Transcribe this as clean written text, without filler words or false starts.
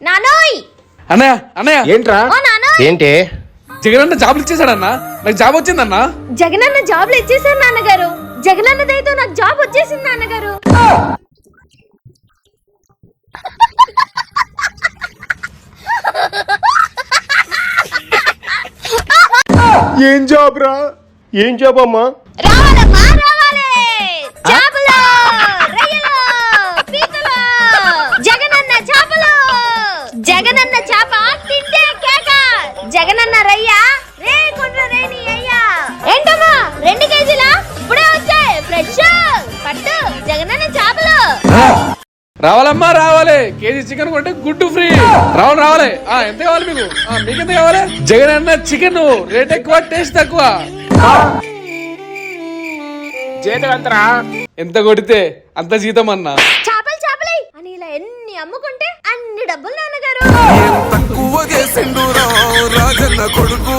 నానోయ్ అన్నయ్య అన్నయ్య ఏంట్రా? ఓ నానోయ్ ఏంటి? జగనన్న జాబులు ఇచ్చేసాడన్నా, నాకు జాబ్ వచ్చిందన్నా. జగనన్న జాబ్లు ఇచ్చేసారు నాన్నగారు. జగనన్న దయతో నాకు జాబ్ వచ్చేసింది నాన్నగారు. ఏం జాబ్ రా? ఏం జాబ్ అమ్మా? రావాలమ్మా రావాలి. చేపలు, రొయ్యలు, పీతలు, జగనన్న చేపలు, జగనన్న చేప తింటే కేక, జగనన్న రయ్య రే కొండ్ర రేని అయ్యా. ఏంటమ్మా 2 కేజీలా? ఇప్పుడే వచ్చాయి ఫ్రెష్ పట్టు జగనన్న చేపలు. రావాలమ్మా రావాలి, కేజీ చికెన్ కొంటే గుడ్డు ఫ్రీ. రావాలి. ఎంత కావాలి మీకు? మీకెంత కావాలి? జగనన్న చికెన్ రేట్ ఎక్కువ, టేస్ట్ తక్కువ. జీతం ఎంతరా? ఎంత కొడితే అంత జీతం అన్నా. చేపలు అని ఇలా ఎన్ని అమ్ముకుంటే అన్ని డబ్బులు నాన్నగారు. తక్కువ చేసిండు రాజన్న కొడుకు.